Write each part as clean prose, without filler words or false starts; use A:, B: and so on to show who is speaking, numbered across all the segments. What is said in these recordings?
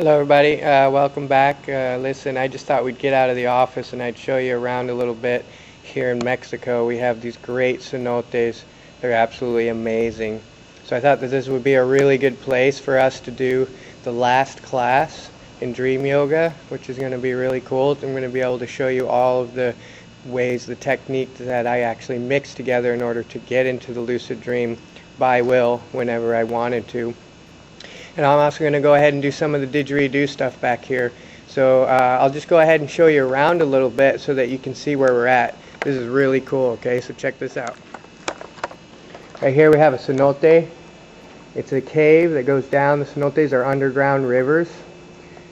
A: Hello everybody, welcome back. Listen, I just thought we'd get out of the office and I'd show you around a little bit here in Mexico. We have these great cenotes. They're absolutely amazing. So I thought that this would be a really good place for us to do the last class in Dream Yoga, which is going to be really cool. I'm going to be able to show you all of the ways, the technique that I actually mix together in order to get into the lucid dream by will whenever I wanted to. And I'm also going to go ahead and do some of the didgeridoo stuff back here. So I'll just go ahead and show you around a little bit so that you can see where we're at. This is really cool, okay? So check this out. Right here we have a cenote. It's a cave that goes down. The cenotes are underground rivers.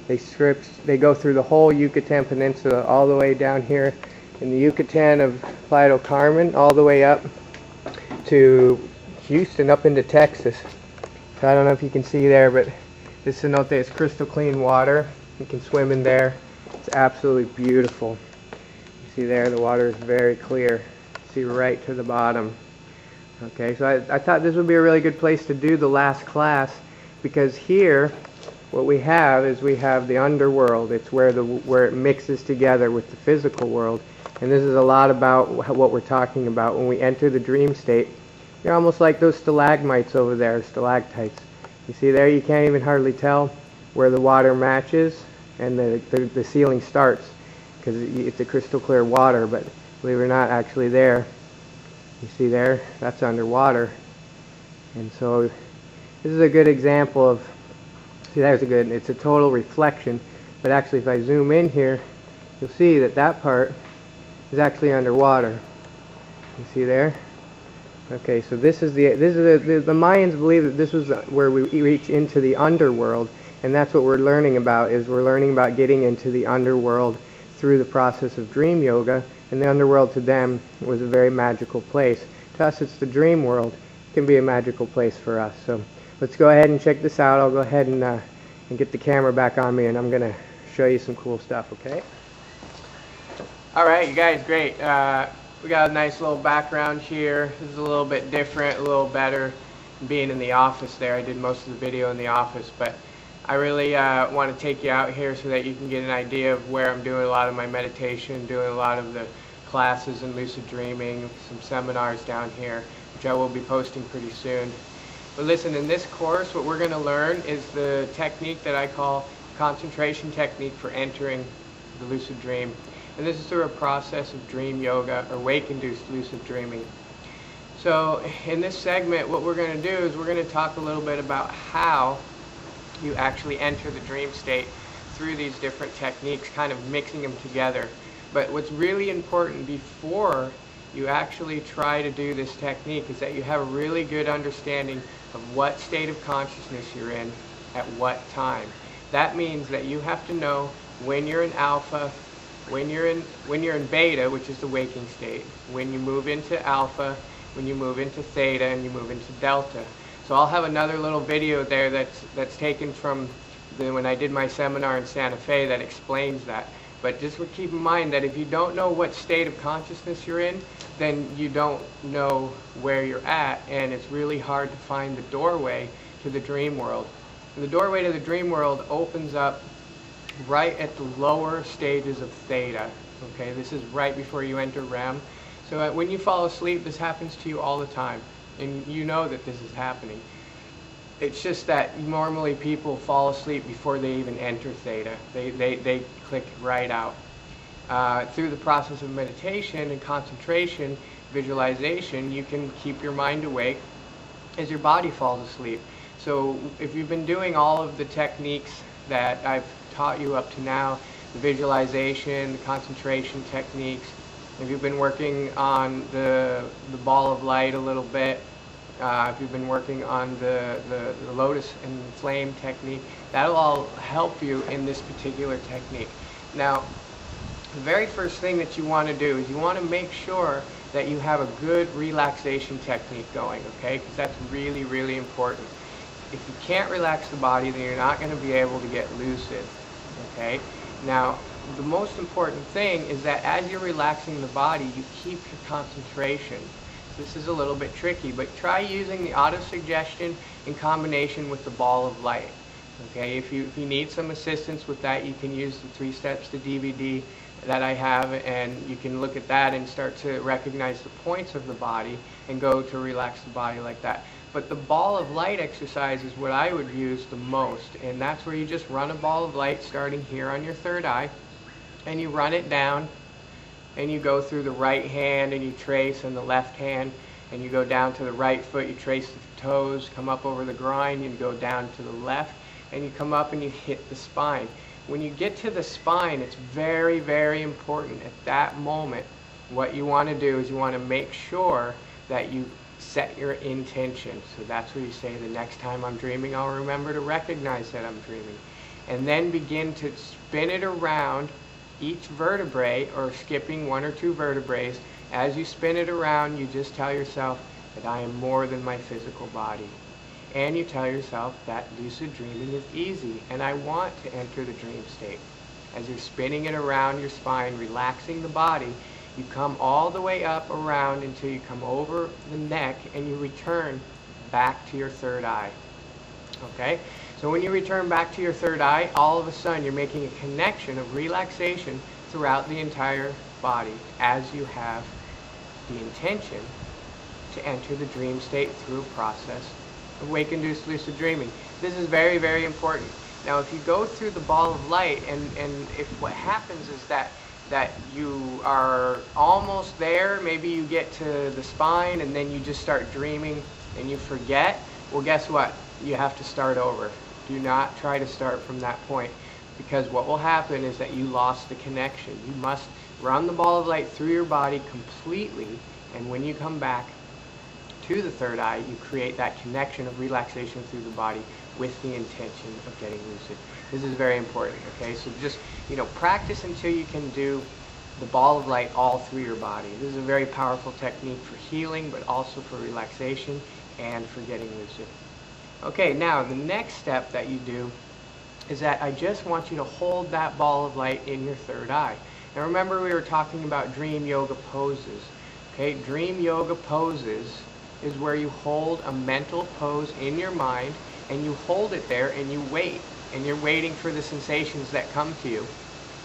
A: They go through the whole Yucatan Peninsula all the way down here in the Yucatan of Playa del Carmen, all the way up to Houston, up into Texas. So I don't know if you can see there, but this cenote is crystal clean water. You can swim in there. It's absolutely beautiful. You see there, the water is very clear. See right to the bottom. Okay, so I thought this would be a really good place to do the last class, because here what we have is we have the underworld. It's where it mixes together with the physical world. And this is a lot about what we're talking about. When we enter the dream state, you're almost like those stalagmites over there, stalactites. You see there, you can't even hardly tell where the water matches and the ceiling starts, because it's a crystal clear water, but believe it or not, actually there, you see there, that's underwater. And so this is a good example of, see there's a good, it's a total reflection, but actually if I zoom in here, you'll see that that part is actually underwater. You see there? Okay, so the Mayans believe that this was where we reach into the underworld, and that's what we're learning about. We're learning about getting into the underworld through the process of dream yoga, and the underworld to them was a very magical place. To us, it's the dream world. It can be a magical place for us. So let's go ahead and check this out. I'll go ahead and get the camera back on me, and I'm going to show you some cool stuff. Okay. All right, you guys, great. We got a nice little background here. This is a little bit different, a little better than being in the office there. I did most of the video in the office, but I really want to take you out here so that you can get an idea of where I'm doing a lot of my meditation, doing a lot of the classes in lucid dreaming, some seminars down here, which I will be posting pretty soon. But listen, in this course, what we're going to learn is the technique that I call concentration technique for entering the lucid dream. And this is through a process of dream yoga, or Wake Induced Lucid Dreaming. So in this segment, what we're going to do is we're going to talk a little bit about how you actually enter the dream state through these different techniques, kind of mixing them together. But what's really important before you actually try to do this technique is that you have a really good understanding of what state of consciousness you're in at what time. That means that you have to know when you're in alpha, when you're in beta, which is the waking state, when you move into alpha, when you move into theta, and you move into delta. So I'll have another little video there that's taken from when I did my seminar in Santa Fe that explains that. But just keep in mind that if you don't know what state of consciousness you're in, then you don't know where you're at, and it's really hard to find the doorway to the dream world. And the doorway to the dream world opens up right at the lower stages of theta. Okay, this is right before you enter REM. So when you fall asleep, this happens to you all the time, and you know that this is happening. It's just that normally people fall asleep before they even enter theta. They click right out. Through the process of meditation and concentration, visualization, you can keep your mind awake as your body falls asleep. So if you've been doing all of the techniques that I've taught you up to now, the visualization, the concentration techniques, if you've been working on the ball of light a little bit, if you've been working on the lotus and flame technique, that'll all help you in this particular technique. Now, the very first thing that you want to do is you want to make sure that you have a good relaxation technique going, okay? Because that's really, really important. If you can't relax the body, then you're not going to be able to get lucid. Okay? Now, the most important thing is that as you're relaxing the body, you keep your concentration. This is a little bit tricky, but try using the auto-suggestion in combination with the ball of light. Okay, if you need some assistance with that, you can use the 3 Steps to DVD that I have, and you can look at that and start to recognize the points of the body and go to relax the body like that. But the ball of light exercise is what I would use the most, and that's where you just run a ball of light starting here on your third eye, and you run it down, and you go through the right hand and you trace, and the left hand, and you go down to the right foot, you trace the toes, come up over the groin, you go down to the left, and you come up and you hit the spine. When you get to the spine, it's very, very important at that moment. What you want to do is you want to make sure that you set your intention. So that's what you say, the next time I'm dreaming, I'll remember to recognize that I'm dreaming. And then begin to spin it around each vertebrae, or skipping 1 or 2 vertebrae. As you spin it around, you just tell yourself that I am more than my physical body. And you tell yourself that lucid dreaming is easy, and I want to enter the dream state. As you're spinning it around your spine, relaxing the body, you come all the way up around until you come over the neck, and you return back to your third eye. Okay? So when you return back to your third eye, all of a sudden you're making a connection of relaxation throughout the entire body as you have the intention to enter the dream state through a process of Wake Induced Lucid Dreaming. This is very, very important. Now, if you go through the ball of light, and if what happens is that you are almost there, maybe you get to the spine and then you just start dreaming and you forget, well, guess what? You have to start over. Do not try to start from that point, because what will happen is that you lost the connection. You must run the ball of light through your body completely, and when you come back to the third eye, you create that connection of relaxation through the body with the intention of getting lucid. This is very important, okay? So just, practice until you can do the ball of light all through your body. This is a very powerful technique for healing, but also for relaxation and for getting lucid. Okay, now the next step that you do is that I just want you to hold that ball of light in your third eye. Now remember, we were talking about dream yoga poses. Okay, dream yoga poses is where you hold a mental pose in your mind, and you hold it there and you wait, and you're waiting for the sensations that come to you.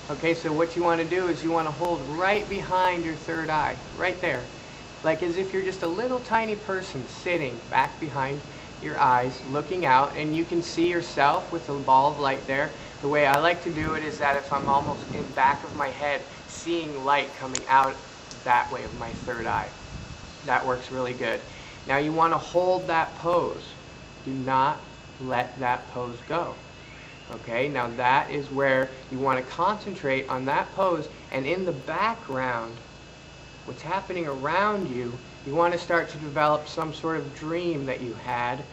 A: Okay, so what you want to do is you want to hold right behind your third eye, right there, like as if you're just a little tiny person sitting back behind your eyes, looking out, and you can see yourself with the ball of light there. The way I like to do it is that if I'm almost in back of my head, seeing light coming out that way of my third eye. That works really good. Now you want to hold that pose. Do not let that pose go. Okay, now that is where you want to concentrate on that pose, and in the background, what's happening around you, you want to start to develop some sort of dream that you had,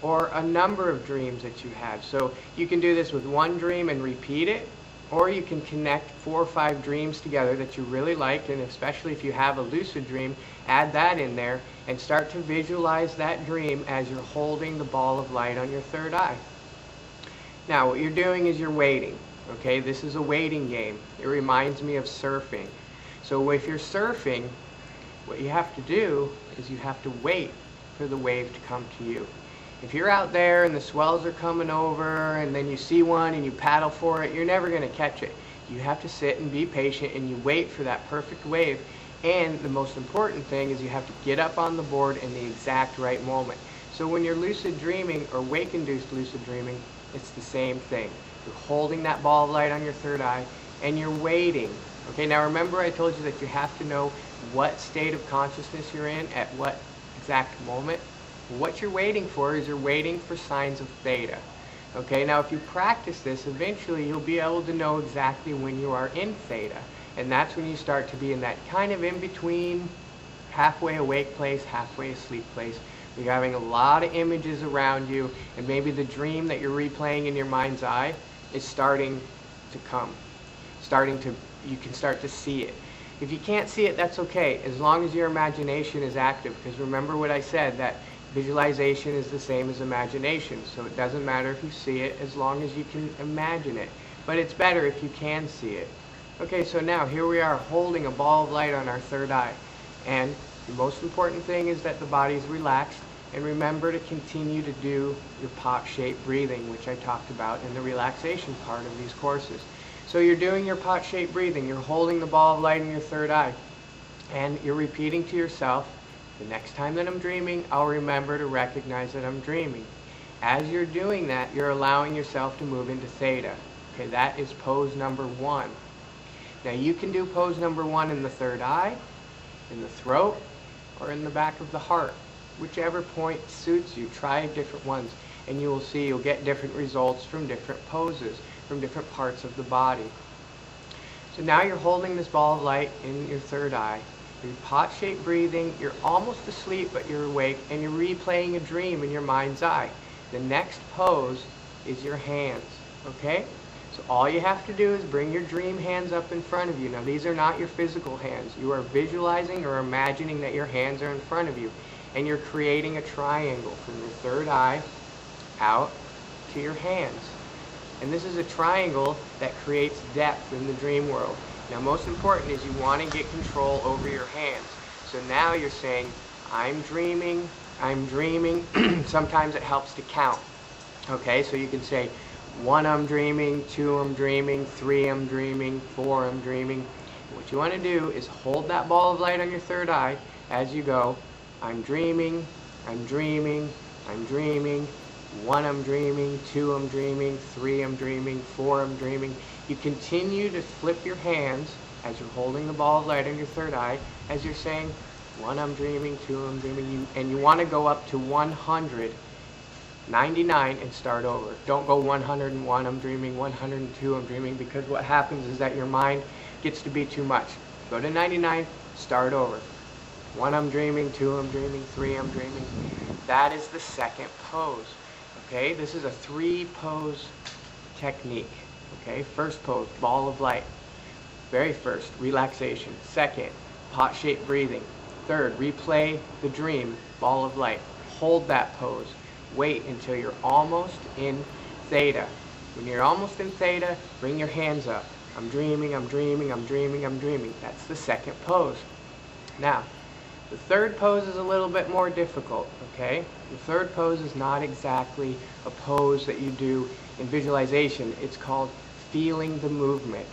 A: or a number of dreams that you had. So you can do this with one dream and repeat it, or you can connect 4 or 5 dreams together that you really like, and especially if you have a lucid dream, add that in there and start to visualize that dream as you're holding the ball of light on your third eye. Now what you're doing is you're waiting. Okay, this is a waiting game. It reminds me of surfing. So if you're surfing, what you have to do is you have to wait for the wave to come to you. If you're out there and the swells are coming over and then you see one and you paddle for it, you're never going to catch it. You have to sit and be patient, and you wait for that perfect wave. And the most important thing is you have to get up on the board in the exact right moment. So when you're lucid dreaming or wake-induced lucid dreaming, it's the same thing. You're holding that ball of light on your third eye and you're waiting. Okay, now remember I told you that you have to know what state of consciousness you're in at what exact moment. What you're waiting for is you're waiting for signs of theta. Okay, now if you practice this, eventually you'll be able to know exactly when you are in theta. And that's when you start to be in that kind of in-between, halfway awake place, halfway asleep place. You're having a lot of images around you, and maybe the dream that you're replaying in your mind's eye is starting to come. You can start to see it. If you can't see it, that's okay, as long as your imagination is active. Because remember what I said, that visualization is the same as imagination. So it doesn't matter if you see it, as long as you can imagine it. But it's better if you can see it. Okay, so now here we are holding a ball of light on our third eye. And the most important thing is that the body is relaxed And remember to continue to do your pot-shaped breathing, which I talked about in the relaxation part of these courses. So you're doing your pot-shaped breathing, you're holding the ball of light in your third eye, and you're repeating to yourself, the next time that I'm dreaming, I'll remember to recognize that I'm dreaming. As you're doing that, you're allowing yourself to move into theta. Okay, that is pose number 1. Now you can do pose number 1 in the third eye, in the throat, or in the back of the heart. Whichever point suits you, try different ones, and you will see you'll get different results from different poses, from different parts of the body. So now you're holding this ball of light in your third eye. You're pot-shaped breathing, you're almost asleep but you're awake, and you're replaying a dream in your mind's eye. The next pose is your hands, okay? So all you have to do is bring your dream hands up in front of you. Now these are not your physical hands. You are visualizing or imagining that your hands are in front of you, and you're creating a triangle from your third eye out to your hands. And this is a triangle that creates depth in the dream world. Now most important is you want to get control over your hands. So now you're saying, I'm dreaming, I'm dreaming. Sometimes it helps to count. Okay, so you can say, 1 I'm dreaming, 2 I'm dreaming, 3 I'm dreaming, 4 I'm dreaming. What you want to do is hold that ball of light on your third eye as you go. I'm dreaming, I'm dreaming, I'm dreaming, 1 I'm dreaming, 2 I'm dreaming, 3 I'm dreaming, 4 I'm dreaming. You continue to flip your hands as you're holding the ball of light on your third eye, as you're saying, 1 I'm dreaming, 2 I'm dreaming, and you want to go up to 199 and start over. Don't go 101 I'm dreaming, 102 I'm dreaming, because what happens is that your mind gets to be too much. Go to 99, start over. 1 I'm dreaming, 2 I'm dreaming, 3 I'm dreaming. That is the second pose. Okay, this is a 3-pose technique. Okay, first pose, ball of light. Very first, relaxation. Second, pot-shaped breathing. Third, replay the dream, ball of light. Hold that pose. Wait until you're almost in theta. When you're almost in theta, bring your hands up. I'm dreaming, I'm dreaming, I'm dreaming, I'm dreaming. That's the second pose. Now, the third pose is a little bit more difficult, okay? The third pose is not exactly a pose that you do in visualization. It's called feeling the movement.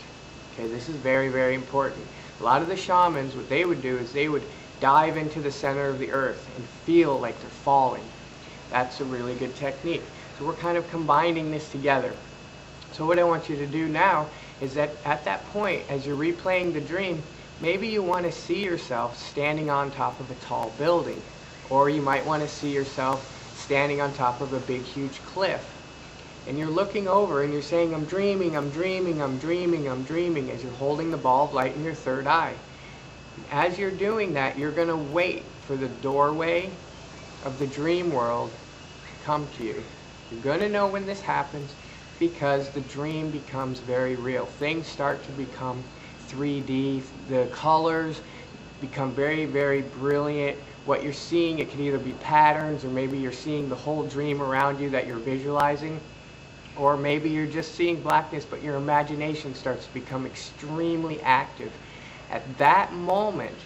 A: Okay, this is very, very important. A lot of the shamans, what they would do is they would dive into the center of the earth and feel like they're falling. That's a really good technique. So we're kind of combining this together. So what I want you to do now is that at that point, as you're replaying the dream, maybe you want to see yourself standing on top of a tall building, or you might want to see yourself standing on top of a big, huge cliff. And you're looking over and you're saying, I'm dreaming, I'm dreaming, I'm dreaming, I'm dreaming, as you're holding the ball of light in your third eye. And as you're doing that, you're going to wait for the doorway of the dream world to come to you. You're going to know when this happens because the dream becomes very real. Things start to become 3D. The colors become very, very brilliant. What you're seeing, it can either be patterns, or maybe you're seeing the whole dream around you that you're visualizing, or maybe you're just seeing blackness, but your imagination starts to become extremely active. At that moment,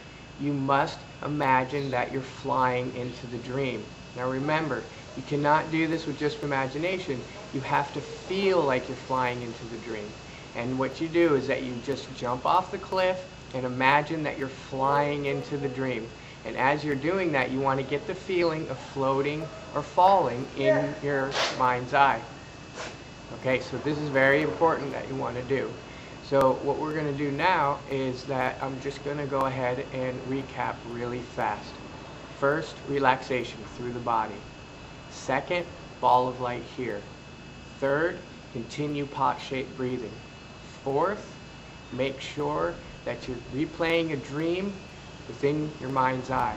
A: you must imagine that you're flying into the dream. Now remember, you cannot do this with just imagination. You have to feel like you're flying into the dream. And what you do is that you just jump off the cliff and imagine that you're flying into the dream. And as you're doing that, you want to get the feeling of floating or falling in your mind's eye. Okay, so this is very important that you want to do. So what we're going to do now is that I'm just going to go ahead and recap really fast. First, relaxation through the body. Second, ball of light here. Third, continue pot-shaped breathing. Fourth, make sure that you're replaying a dream within your mind's eye.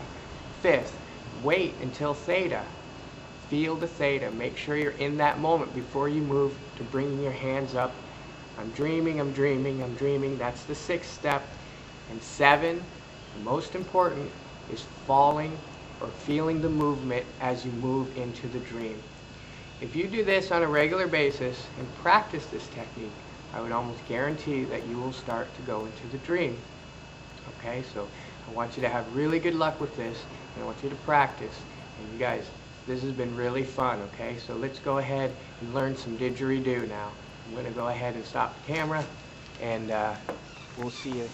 A: Fifth, wait until theta. Feel the theta. Make sure you're in that moment before you move to bringing your hands up. I'm dreaming, I'm dreaming, I'm dreaming. That's the 6th step. And 7, the most important, is falling or feeling the movement as you move into the dream. If you do this on a regular basis and practice this technique, I would almost guarantee that you will start to go into the dream. Okay, so I want you to have really good luck with this, and I want you to practice. And you guys, This has been really fun, okay? So let's go ahead and learn some didgeridoo now. I'm going to go ahead and stop the camera, and we'll see you